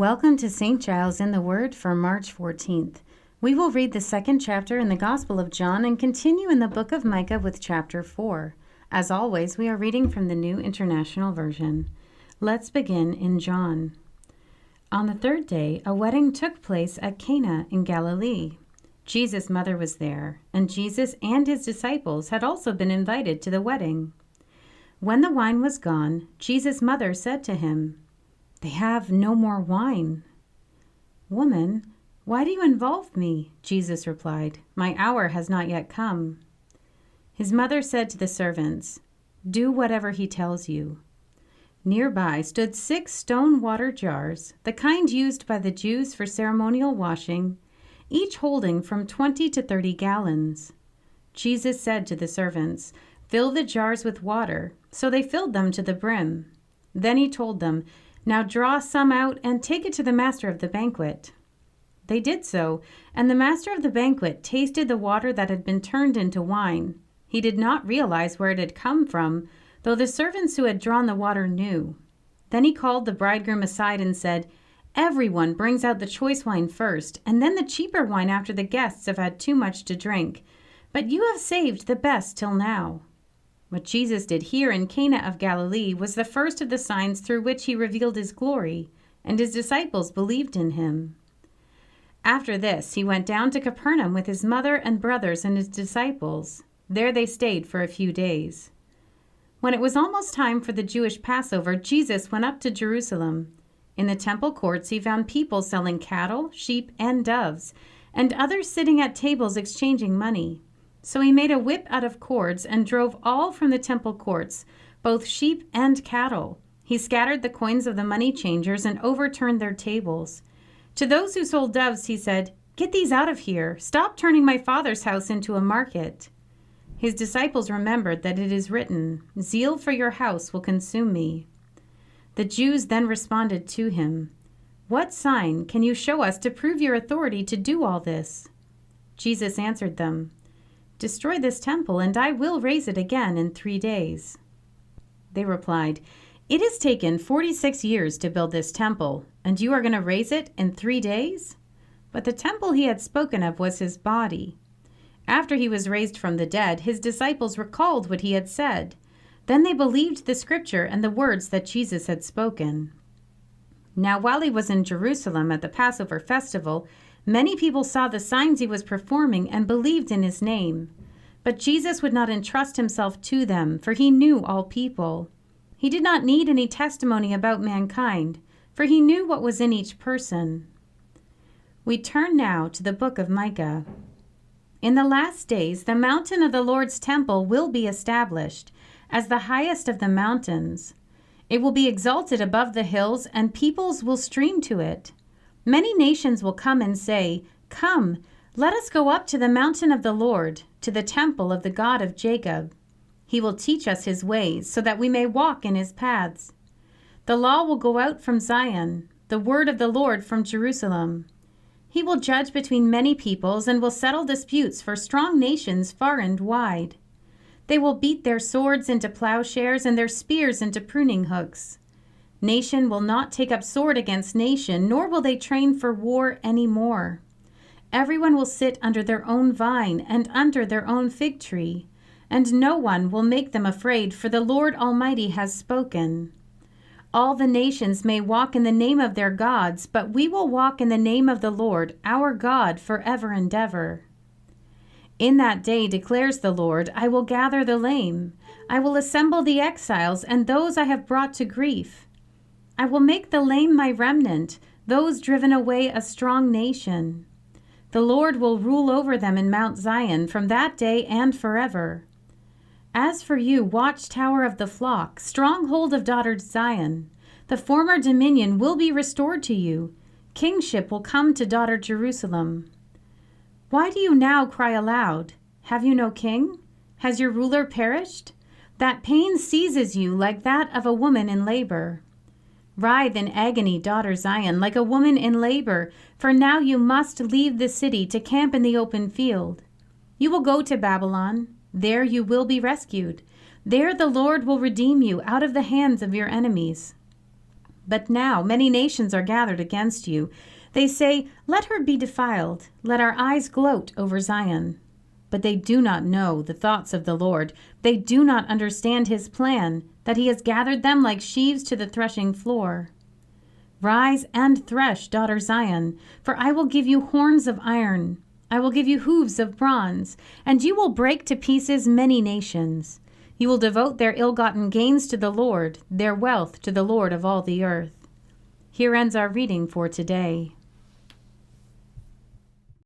Welcome to St. Giles in the Word for March 14th. We will read the second chapter in the Gospel of John and continue in the book of Micah with chapter 4. As always, we are reading from the New International Version. Let's begin in John. On the third day, a wedding took place at Cana in Galilee. Jesus' mother was there, and Jesus and his disciples had also been invited to the wedding. When the wine was gone, Jesus' mother said to him, "They have no more wine." "Woman, why do you involve me?" Jesus replied. "My hour has not yet come." His mother said to the servants, "Do whatever he tells you." Nearby stood 6 stone water jars, the kind used by the Jews for ceremonial washing, each holding from 20 to 30 gallons. Jesus said to the servants, "Fill the jars with water." So they filled them to the brim. Then he told them, "Now draw some out and take it to the master of the banquet." They did so, and the master of the banquet tasted the water that had been turned into wine. He did not realize where it had come from, though the servants who had drawn the water knew. Then he called the bridegroom aside and said, "Everyone brings out the choice wine first, and then the cheaper wine after the guests have had too much to drink. But you have saved the best till now." What Jesus did here in Cana of Galilee was the first of the signs through which he revealed his glory, and his disciples believed in him. After this, he went down to Capernaum with his mother and brothers and his disciples. There they stayed for a few days. When it was almost time for the Jewish Passover, Jesus went up to Jerusalem. In the temple courts, he found people selling cattle, sheep, and doves, and others sitting at tables exchanging money. So he made a whip out of cords and drove all from the temple courts, both sheep and cattle. He scattered the coins of the money changers and overturned their tables. To those who sold doves, he said, "Get these out of here. Stop turning my Father's house into a market." His disciples remembered that it is written, "Zeal for your house will consume me." The Jews then responded to him, "What sign can you show us to prove your authority to do all this?" Jesus answered them, "Destroy this temple, and I will raise it again in 3 days." They replied, "It has taken 46 years to build this temple, and you are going to raise it in 3 days?" But the temple he had spoken of was his body. After he was raised from the dead, his disciples recalled what he had said. Then they believed the scripture and the words that Jesus had spoken. Now, while he was in Jerusalem at the Passover festival, many people saw the signs he was performing and believed in his name. But Jesus would not entrust himself to them, for he knew all people. He did not need any testimony about mankind, for he knew what was in each person. We turn now to the book of Micah. In the last days, the mountain of the Lord's temple will be established as the highest of the mountains. It will be exalted above the hills, and peoples will stream to it. Many nations will come and say, "Come, let us go up to the mountain of the Lord, to the temple of the God of Jacob. He will teach us his ways, so that we may walk in his paths." The law will go out from Zion, the word of the Lord from Jerusalem. He will judge between many peoples and will settle disputes for strong nations far and wide. They will beat their swords into plowshares and their spears into pruning hooks. Nation will not take up sword against nation, nor will they train for war any more. Everyone will sit under their own vine and under their own fig tree, and no one will make them afraid, for the Lord Almighty has spoken. All the nations may walk in the name of their gods, but we will walk in the name of the Lord, our God, forever and ever. In that day, declares the Lord, I will gather the lame. I will assemble the exiles and those I have brought to grief. I will make the lame my remnant, those driven away a strong nation. The Lord will rule over them in Mount Zion from that day and forever. As for you, watchtower of the flock, stronghold of daughter Zion, the former dominion will be restored to you. Kingship will come to daughter Jerusalem. Why do you now cry aloud? Have you no king? Has your ruler perished? That pain seizes you like that of a woman in labor. Writhe in agony, daughter Zion, like a woman in labor, for now you must leave the city to camp in the open field. You will go to Babylon. There you will be rescued. There the Lord will redeem you out of the hands of your enemies. But now many nations are gathered against you. They say, 'Let her be defiled. Let our eyes gloat over Zion.' But they do not know the thoughts of the Lord. They do not understand his plan, that he has gathered them like sheaves to the threshing floor. Rise and thresh, daughter Zion, for I will give you horns of iron. I will give you hooves of bronze, and you will break to pieces many nations. You will devote their ill-gotten gains to the Lord, their wealth to the Lord of all the earth." Here ends our reading for today.